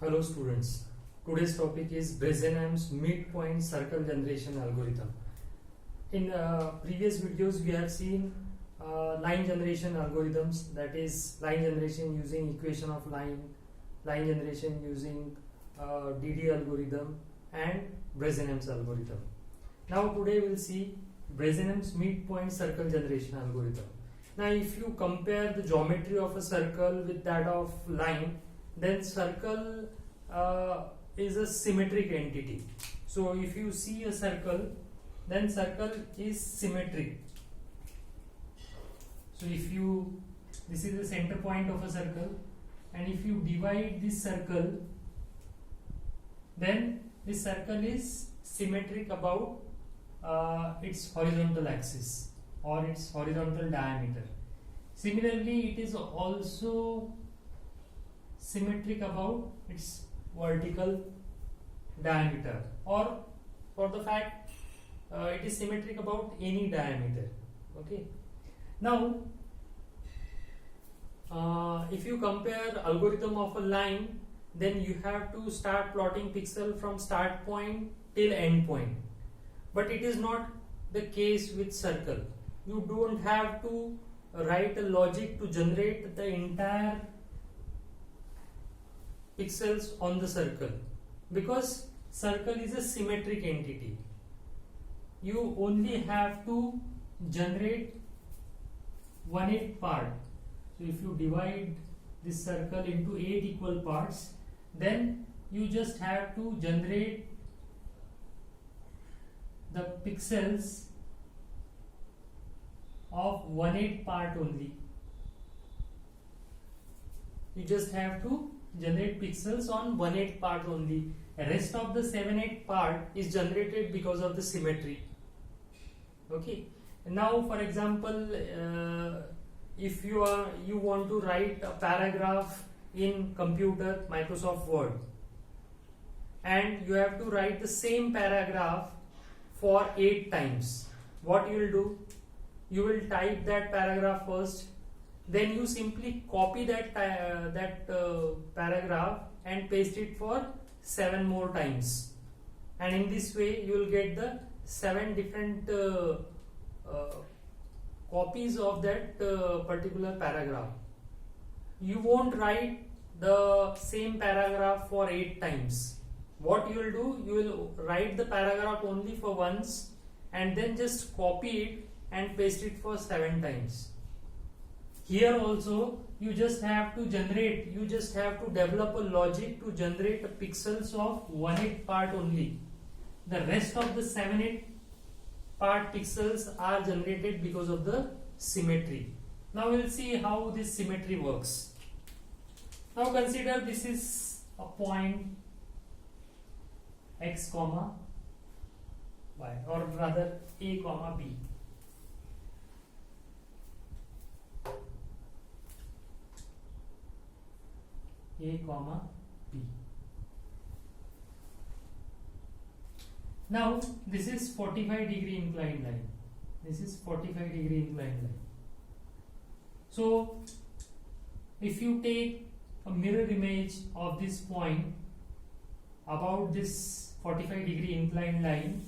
Hello students, today's topic is Bresenham's midpoint circle generation algorithm. In previous videos we have seen line generation algorithms, that is line generation using equation of line generation using DD algorithm and Bresenham's algorithm. Now today we will see Bresenham's midpoint circle generation algorithm. Now if you compare the geometry of a circle with that of line, then circle is a symmetric entity. So if you see a circle, then circle is symmetric. So if you, this is the center point of a circle, and if you divide this circle, then this circle is symmetric about its horizontal axis or its horizontal diameter. Similarly, it is also symmetric about its vertical diameter, or for the fact it is symmetric about any diameter. Okay. Now if you compare algorithm of a line, then you have to start plotting pixel from start point till end point, but it is not the case with circle. You don't have to write a logic to generate the entire pixels on the circle, because circle is a symmetric entity. You only have to generate 1/8 part. So if you divide this circle into 8 equal parts, then you just have to generate the pixels of 1/8 part only. You just have to generate pixels on 1/8 part only. The rest of the 7/8 part is generated because of the symmetry. Okay. Now, for example, if you want to write a paragraph in computer Microsoft Word, and you have to write the same paragraph for 8 times, what you will do? You will type that paragraph first, then you simply copy that paragraph and paste it for 7 more times, and in this way you will get the 7 different copies of that particular paragraph. You won't write the same paragraph for 8 times. What you will do, you will write the paragraph only for once and then just copy it and paste it for 7 times. Here also you just have to develop a logic to generate the pixels of 1/8 part only. The rest of the 7/8 part pixels are generated because of the symmetry. Now we'll see how this symmetry works. Now consider this is a point x comma y, or rather a comma b. A comma B. Now this is 45-degree inclined line. This is 45-degree inclined line. So if you take a mirror image of this point about this 45-degree inclined line,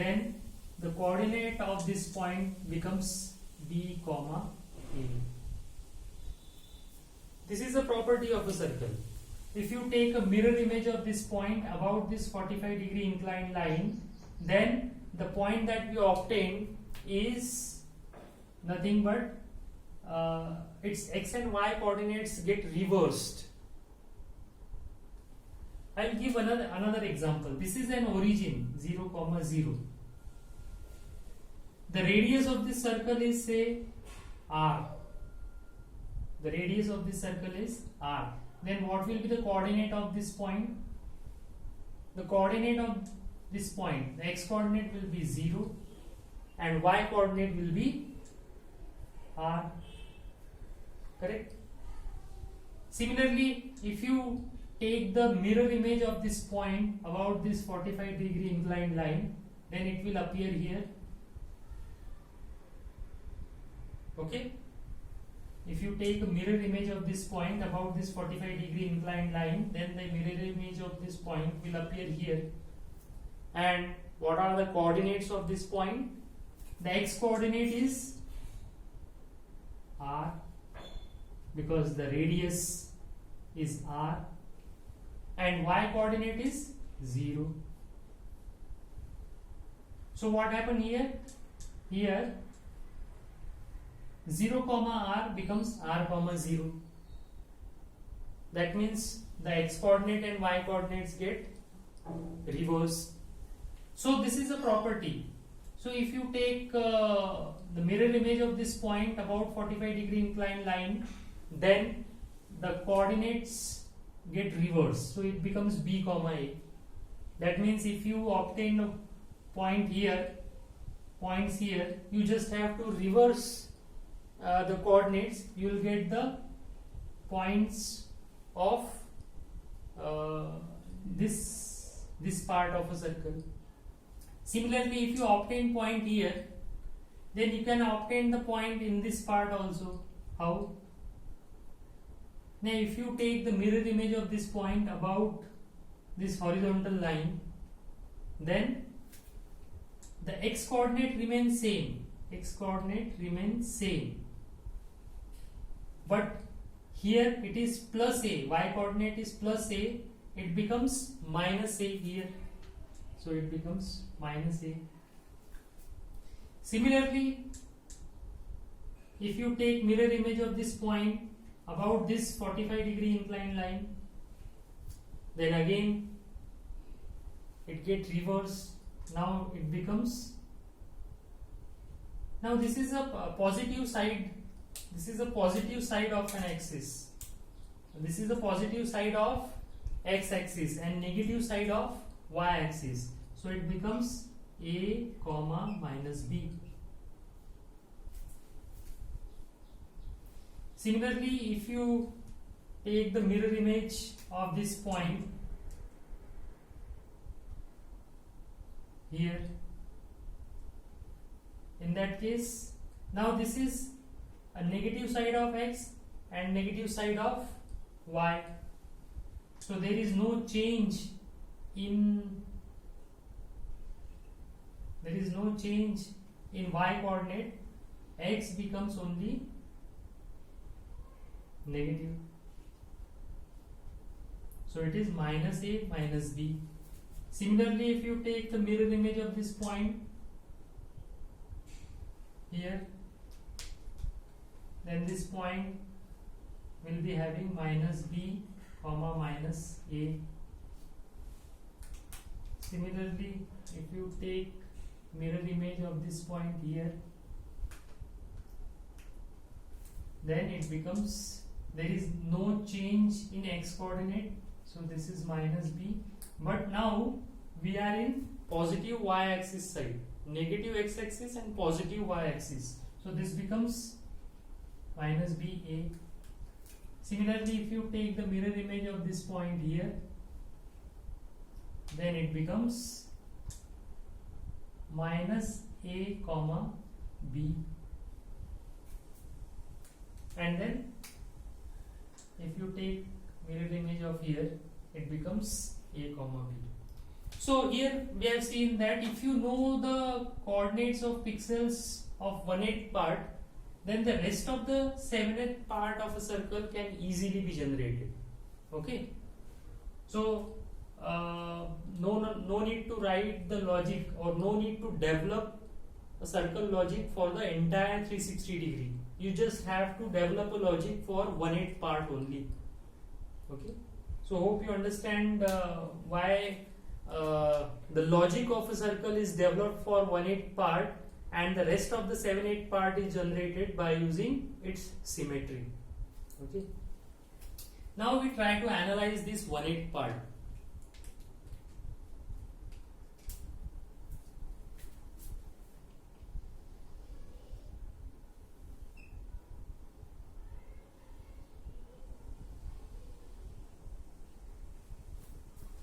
then the coordinate of this point becomes B comma A. This is a property of a circle. If you take a mirror image of this point about this 45-degree inclined line, then the point that we obtain is nothing but its x and y coordinates get reversed. I'll give another example. This is an origin 0, 0. The radius of this circle is, say, r. The radius of this circle is r. Then what will be the coordinate of this point? The coordinate of this point, the x coordinate will be 0 and y coordinate will be r. Correct? Similarly, if you take the mirror image of this point about this 45-degree inclined line, then it will appear here. Okay? if you take a mirror image of this point about this 45-degree inclined line, then the mirror image of this point will appear here. And what are the coordinates of this point? The x coordinate is r, because the radius is r, and y coordinate is 0. So what happened here? Here 0 comma r becomes r comma 0. That means the x coordinate and y coordinates get reversed. So this is a property. So if you take the mirror image of this point about 45-degree inclined line, then the coordinates get reversed. So it becomes b comma a. That means if you obtain a point here, points here, you just have to reverse the coordinates. You will get the points of this part of a circle. Similarly, if you obtain point here, then you can obtain the point in this part also. How? Now if you take the mirror image of this point about this horizontal line, then the x coordinate remains same. X coordinate remains same. But here it is plus a, y coordinate is plus a, it becomes minus a here. So it becomes minus a. Similarly, if you take mirror image of this point about this 45-degree inclined line, then again it gets reversed. Now it becomes, now this is a positive side, this is a positive side of an axis, this is the positive side of x axis and negative side of y axis. So it becomes a comma minus b. Similarly, if you take the mirror image of this point here, in that case, now this is a negative side of x and negative side of y. So there is no change in y coordinate. X becomes only negative. So it is minus a minus b. Similarly, if you take the mirror image of this point here, then this point will be having minus b comma minus a. Similarly, if you take mirror image of this point here, then it becomes, there is no change in x coordinate, so this is minus b. But now we are in positive y axis side, negative x axis and positive y axis, so this becomes minus b a. Similarly, if you take the mirror image of this point here, then it becomes minus a comma b, and then if you take mirror image of here, it becomes a comma b. So here we have seen that if you know the coordinates of pixels of 1/8 part, then the rest of the 7/8 part of a circle can easily be generated. Okay, so no need to write the logic, or no need to develop a circle logic for the entire 360 degree. You just have to develop a logic for 1/8 part only. Okay, so hope you understand why the logic of a circle is developed for 1/8 part and the rest of the 7/8 part is generated by using its symmetry. Okay, now we try to analyze this 1/8 part.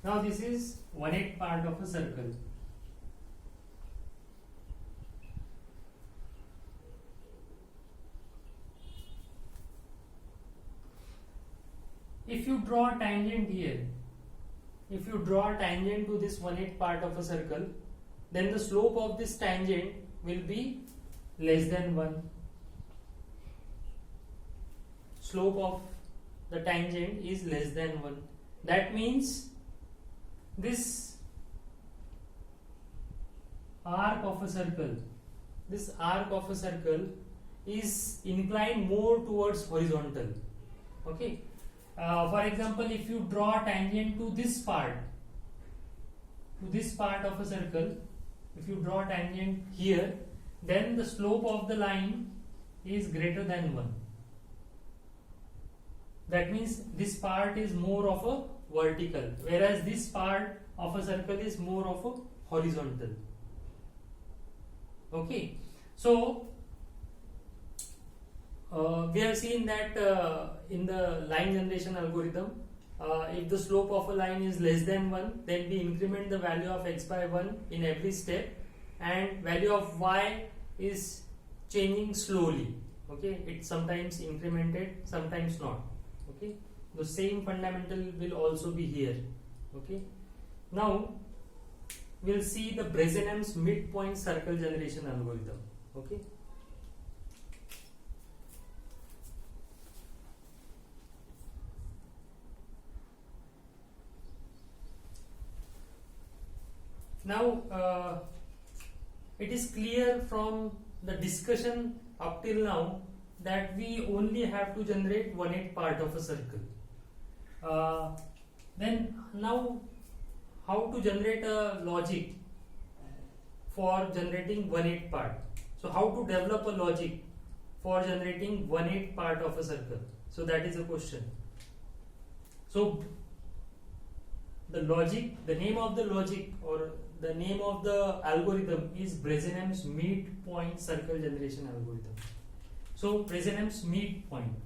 Now this is 1/8 part of a circle. draw a tangent here, if you draw a tangent to this 1/8 part of a circle, then the slope of this tangent will be less than 1. Slope of the tangent is less than 1. That means this arc of a circle, is inclined more towards horizontal. Okay. For example, if you draw a tangent to this part of a circle, if you draw a tangent here, then the slope of the line is greater than 1. That means this part is more of a vertical, whereas this part of a circle is more of a horizontal. Okay, so we have seen that in the line generation algorithm, if the slope of a line is less than 1, then we increment the value of x by 1 in every step, and value of y is changing slowly. Okay, it's sometimes incremented, sometimes not. Okay, the same fundamental will also be here. Okay, now we'll see the Bresenham's midpoint circle generation algorithm. Okay. Now it is clear from the discussion up till now that we only have to generate 1/8 part of a circle. Then now, how to generate a logic for generating 1/8 part? So how to develop a logic for generating 1/8 part of a circle? So that is a question. So the logic, the name of the logic or the name of the algorithm is Bresenham's midpoint circle generation algorithm. So Bresenham's midpoint,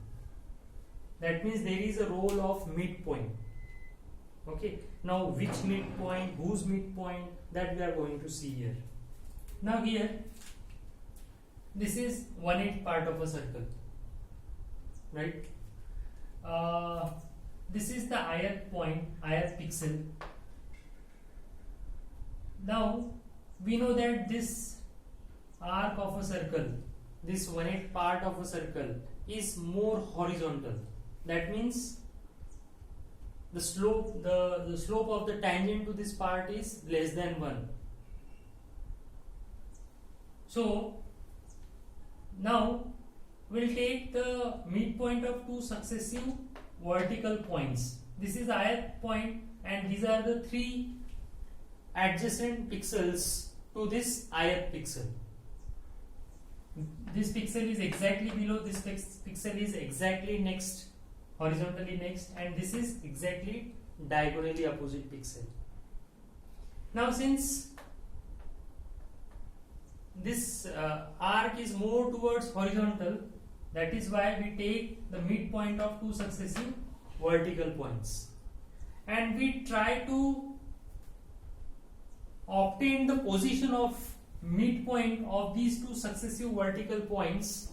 that means there is a role of midpoint. Okay, now which midpoint, whose midpoint, that we are going to see here. Now here, this is 1/8 part of a circle, right? This is the ith point, ith pixel. Now we know that this arc of a circle, this 1/8 part of a circle, is more horizontal. That means the slope of the tangent to this part is less than 1. So now we'll take the midpoint of two successive vertical points. This is ith point, and these are the 3 adjacent pixels to this ith pixel. This pixel is exactly below, this pixel is exactly next, horizontally next, and this is exactly diagonally opposite pixel. Now since this arc is more towards horizontal, that is why we take the midpoint of two successive vertical points, and we try to obtain the position of midpoint of these two successive vertical points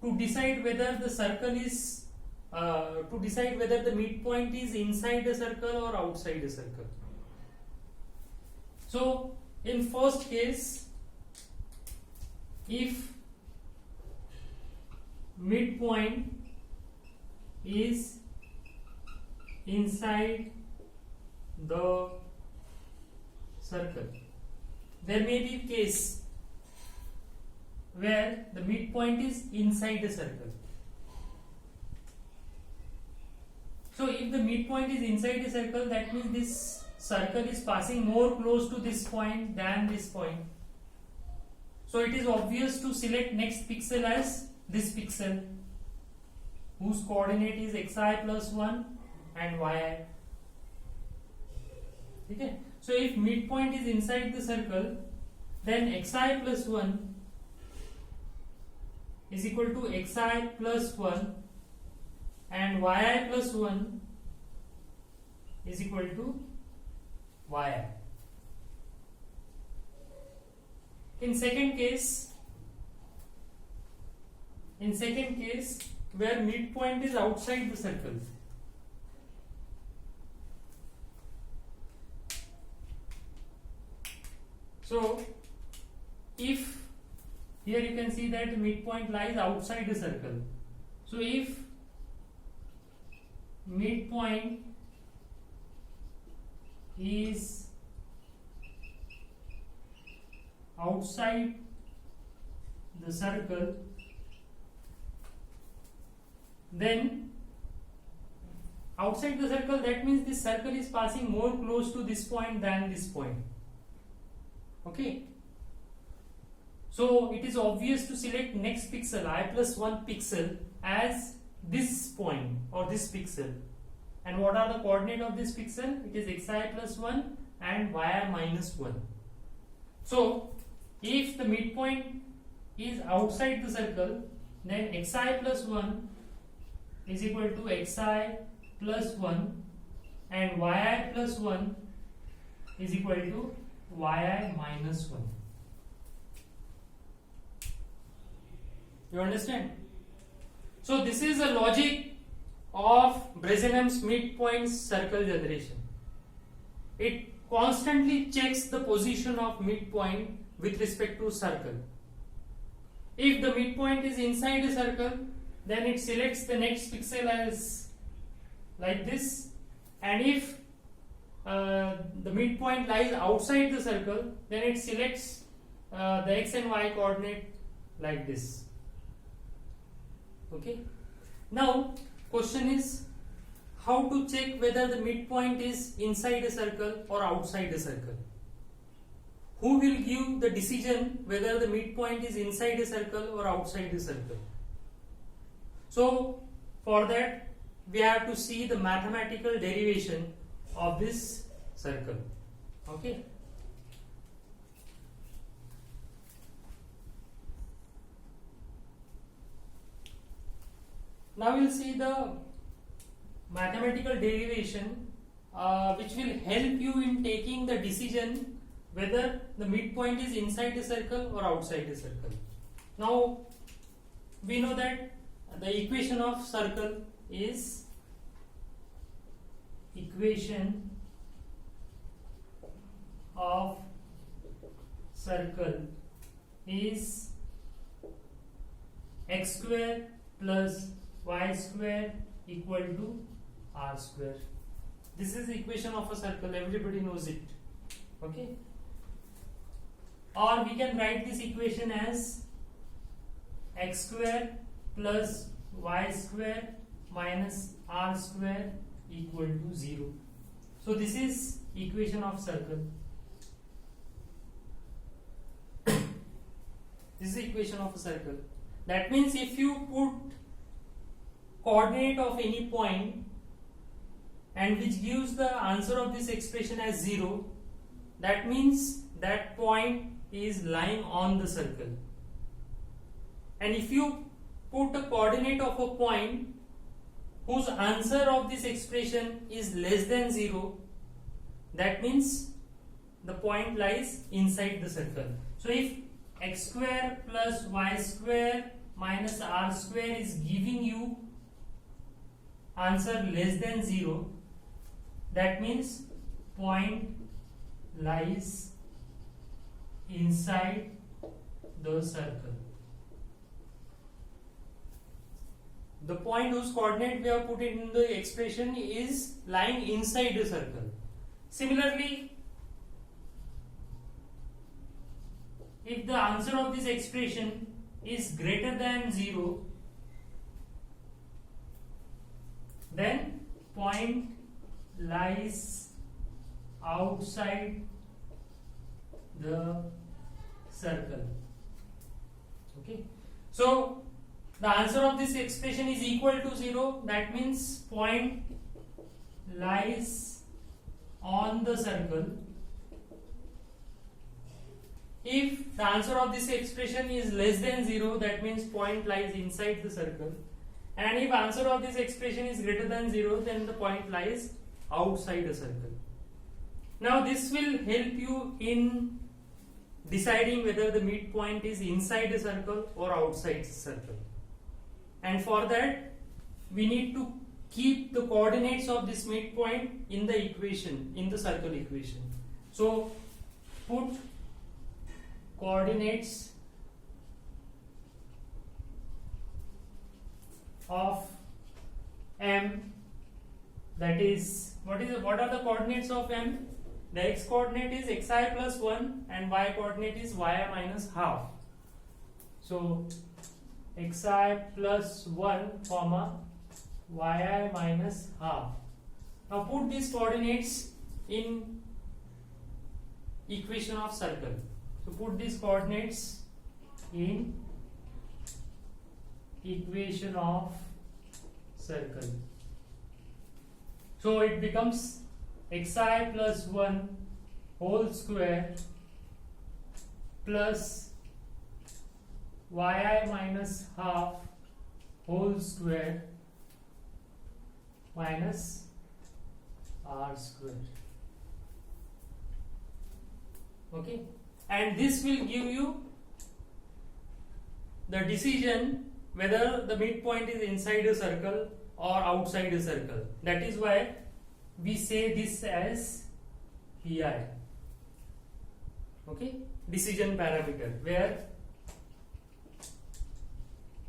to decide whether the circle is whether the midpoint is inside the circle or outside the circle. So in first case, if midpoint is inside the circle, there may be a case where the midpoint is inside the circle. So if the midpoint is inside the circle, that means this circle is passing more close to this point than this point. So it is obvious to select next pixel as this pixel, whose coordinate is xi plus 1 and yi. Okay. So if midpoint is inside the circle, then xi plus 1 is equal to xi plus 1 and yi plus 1 is equal to yi. In second case, where midpoint is outside the circle. So if here you can see that the midpoint lies outside the circle. So if midpoint is outside the circle, then outside the circle, that means this circle is passing more close to this point than this point. Okay. So it is obvious to select next pixel I plus 1 pixel as this point or this pixel. And what are the coordinate of this pixel? It is xi plus 1 and yi minus 1. So if the midpoint is outside the circle, then xi plus 1 is equal to xi plus 1 and yi plus 1 is equal to yi minus 1. You understand? So this is the logic of Bresenham's midpoint circle generation. It constantly checks the position of midpoint with respect to circle. If the midpoint is inside a circle, then it selects the next pixel as like this, and if the midpoint lies outside the circle, then it selects the x and y coordinate like this. Okay. Now question is how to check whether the midpoint is inside a circle or outside a circle. Who will give the decision whether the midpoint is inside a circle or outside a circle? So for that we have to see the mathematical derivation of this circle. Okay. Now we'll see the mathematical derivation which will help you in taking the decision whether the midpoint is inside the circle or outside the circle. Now we know that the equation of circle is equation of circle is x square plus y square equal to r square. This is the equation of a circle, everybody knows it. Okay. Or we can write this equation as x square plus y square minus r square equal to 0. So this is equation of circle. This is the equation of a circle. That means if you put coordinate of any point and which gives the answer of this expression as 0, that means that point is lying on the circle. And if you put a coordinate of a point whose answer of this expression is less than 0, that means the point lies inside the circle. So if x square plus y square minus r square is giving you answer less than 0, that means point lies inside the circle. The point whose coordinate we have put in the expression is lying inside the circle. Similarly, if the answer of this expression is greater than 0, then point lies outside the circle. Okay. So the answer of this expression is equal to 0, that means point lies on the circle. If the answer of this expression is less than 0, that means point lies inside the circle. And if answer of this expression is greater than 0, then the point lies outside the circle. Now this will help you in deciding whether the midpoint is inside the circle or outside the circle. and for that we need to keep the coordinates of this midpoint in the equation, in the circle equation. So put coordinates of M, that is, what are the coordinates of M? The x coordinate is xi plus 1 and y coordinate is yi minus half. So xi plus 1 comma yi minus half. Now put these coordinates in equation of circle. So put these coordinates in equation of circle. So it becomes xi plus 1 whole square plus yi minus half whole square minus r square. Okay, and this will give you the decision whether the midpoint is inside a circle or outside a circle. That is why we say this as PI. Okay, decision parameter, where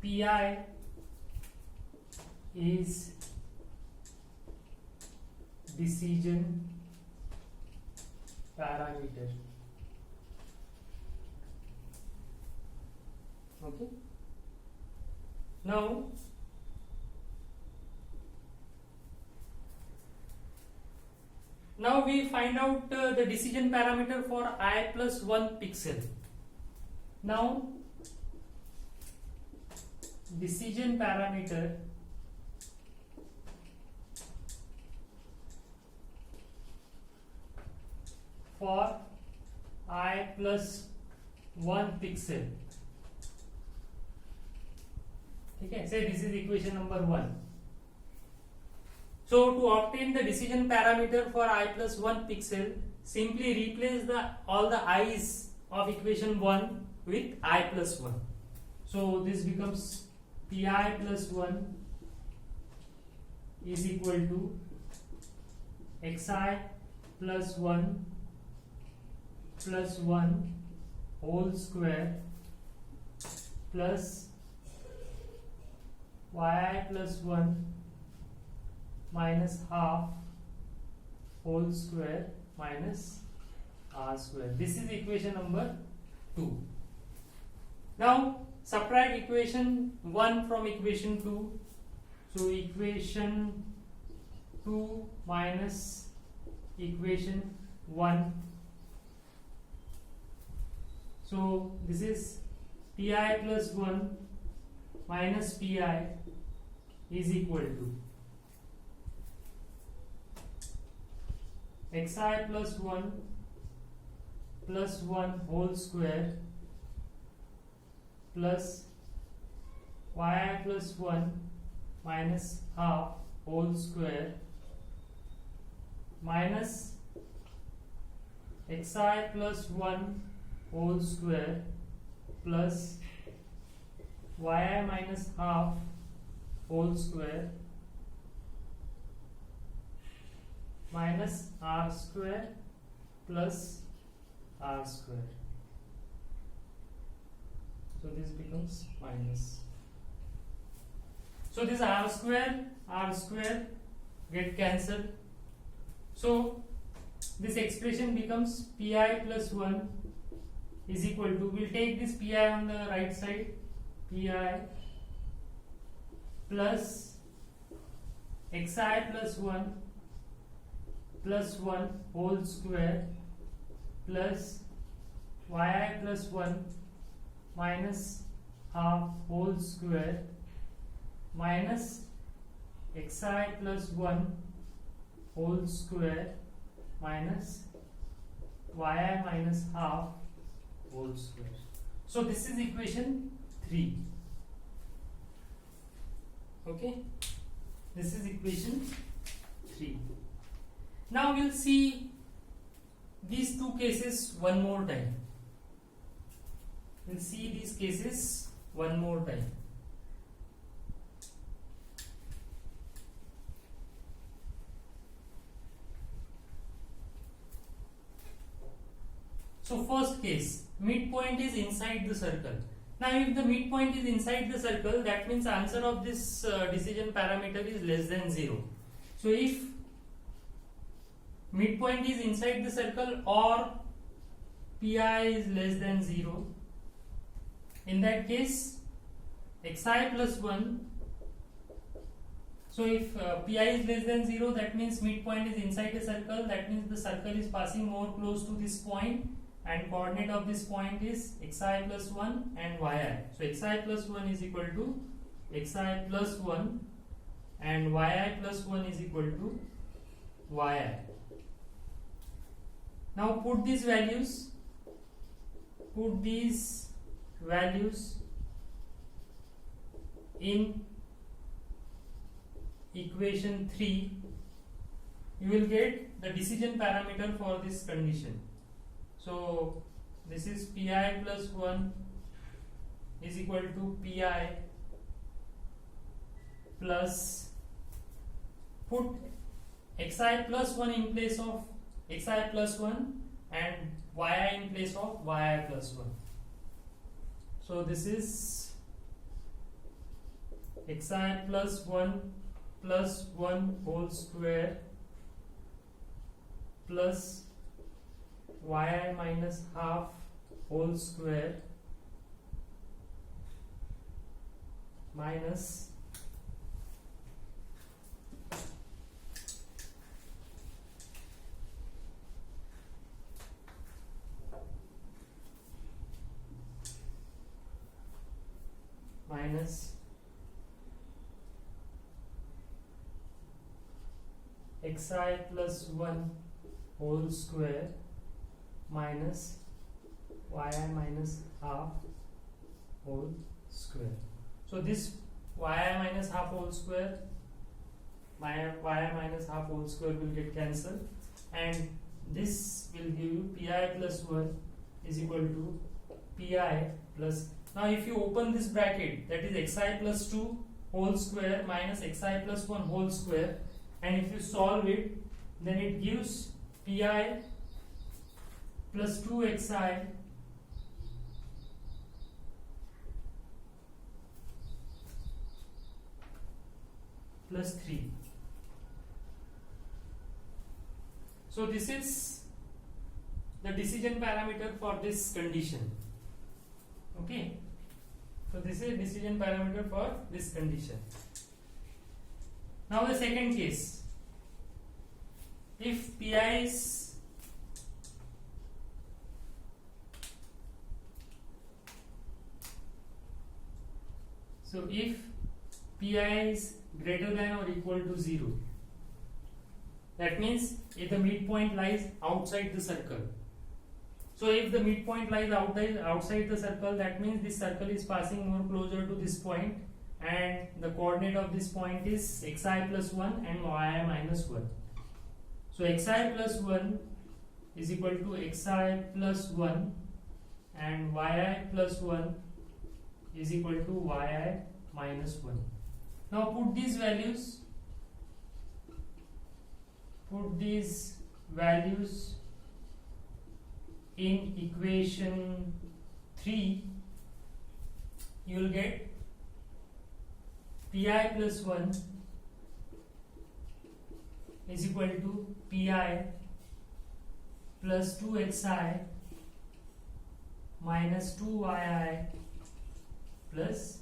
PI is decision parameter. Okay, now we find out the decision parameter for I plus 1 pixel. Now decision parameter for I plus 1 pixel. Okay, say this is equation number 1. So to obtain the decision parameter for I plus 1 pixel, simply replace all the i's of equation 1 with I plus 1. So this becomes Pi plus 1 is equal to xi plus 1 plus 1 whole square plus yi plus 1 minus half whole square minus r square. This is equation number 2. Now subtract equation 1 from equation 2. So equation 2 minus equation 1. So this is Pi plus 1 minus Pi is equal to xi plus 1 plus 1 whole square plus yi plus 1 minus half whole square minus xi plus 1 whole square plus yi minus half whole square minus r square plus r square. So this becomes minus. So this r square get cancelled. So this expression becomes Pi plus 1 is equal to, we'll take this Pi on the right side, Pi plus xi plus 1 plus 1 whole square plus yi plus 1 minus half whole square minus xi plus 1 whole square minus yi minus half whole square. So this is equation 3. Okay, this is equation 3. Now we'll see these two cases one more time. We'll see these cases one more time. So first case, midpoint is inside the circle. Now if the midpoint is inside the circle, that means the answer of this decision parameter is less than 0. So if midpoint is inside the circle or pi is less than 0, in that case xi plus 1. So if pi is less than 0, that means midpoint is inside the circle, that means the circle is passing more close to this point, and coordinate of this point is xi plus 1 and yi. So xi plus 1 is equal to xi plus 1 and yi plus 1 is equal to yi. Now put these values in equation 3, you will get the decision parameter for this condition. So this is pi plus 1 is equal to pi plus, put xi plus 1 in place of xi plus 1 and yi in place of yi plus 1. So this is xi plus 1 whole square plus yi minus half whole square minus xi plus 1 whole square minus yi minus half whole square. So this yi minus half whole square, y minus half whole square will get cancelled, and this will give you pi plus 1 is equal to pi plus. Now if you open this bracket, that is xi plus 2 whole square minus xi plus 1 whole square, and if you solve it, then it gives pi plus 2xi plus 3. So this is the decision parameter for this condition. Okay, so this is decision parameter for this condition. Now the second case, if pi is greater than or equal to 0, that means if the midpoint lies outside the circle. So if the midpoint lies outside the circle, that means this circle is passing more closer to this point, and the coordinate of this point is xi plus 1 and yi minus 1. So xi plus 1 is equal to xi plus 1 and yi plus 1 is equal to yi minus 1. Now put these values in equation 3, you will get pi plus 1 is equal to pi plus 2xi minus 2yi plus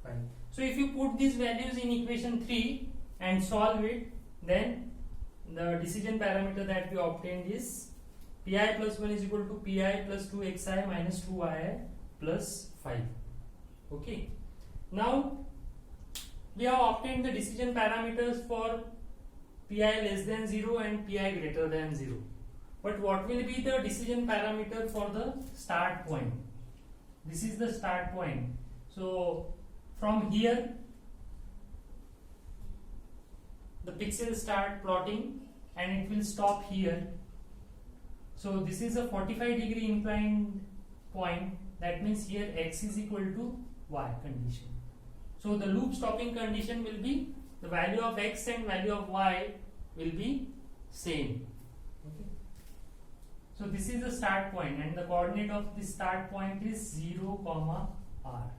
5. So if you put these values in equation 3 and solve it, then the decision parameter that we obtained is pi plus 1 is equal to pi plus 2xi minus 2yi plus 5. Okay. Now we have obtained the decision parameters for pi less than 0 and pi greater than 0. But what will be the decision parameter for the start point? This is the start point. So from here the pixels start plotting and it will stop here. So this is a 45-degree inclined point, that means here x is equal to y condition. So the loop stopping condition will be the value of x and value of y will be same. Okay. So this is the start point, and the coordinate of the start point is 0, r.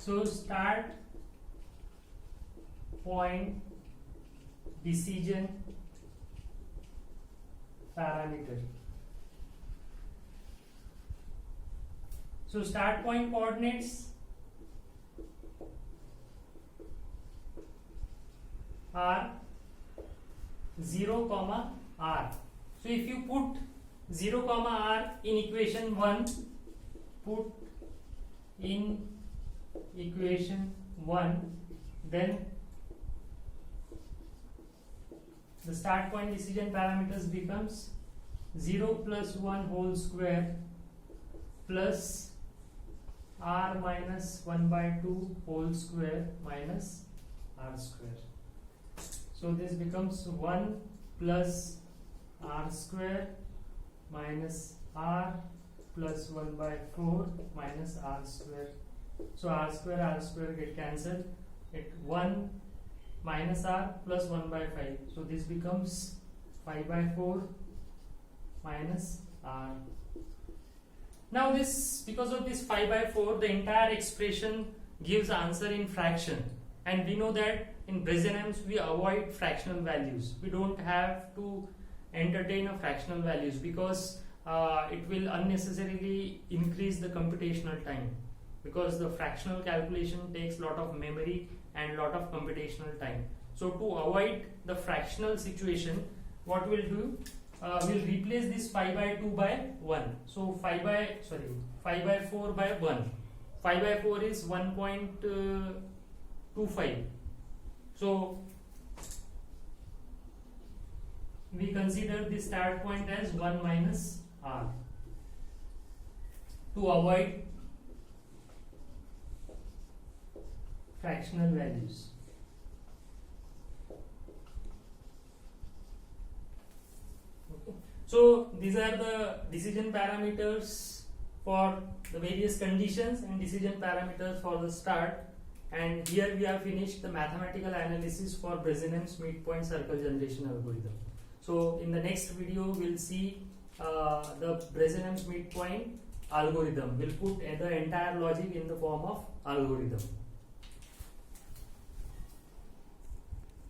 So start point decision parameter. So start point coordinates are 0, r. So if you put 0, r in equation 1, put in equation 1, then the start point decision parameters becomes 0 plus 1 whole square plus r minus 1 by 2 whole square minus r square. So this becomes 1 plus r square minus r plus 1 by 4 minus r square. So r square get cancelled. It 1 minus r plus 1 by 5. So this becomes 5 by 4 minus r. Now this, because of this 5 by 4, the entire expression gives answer in fraction. And we know that in Bresenham's we avoid fractional values. We don't have to entertain a fractional values because it will unnecessarily increase the computational time, because the fractional calculation takes lot of memory and lot of computational time. So to avoid the fractional situation, what we'll do, we'll replace this 5 by 2 by 1. So 5 by 4 by 1. 5 by 4 is 1.25. So we consider the start point as 1 minus r to avoid fractional values. Okay. So these are the decision parameters for the various conditions and decision parameters for the start. And here we have finished the mathematical analysis for Bresenham's midpoint circle generation algorithm. So in the next video we'll see the Bresenham's midpoint algorithm. We'll put the entire logic in the form of algorithm.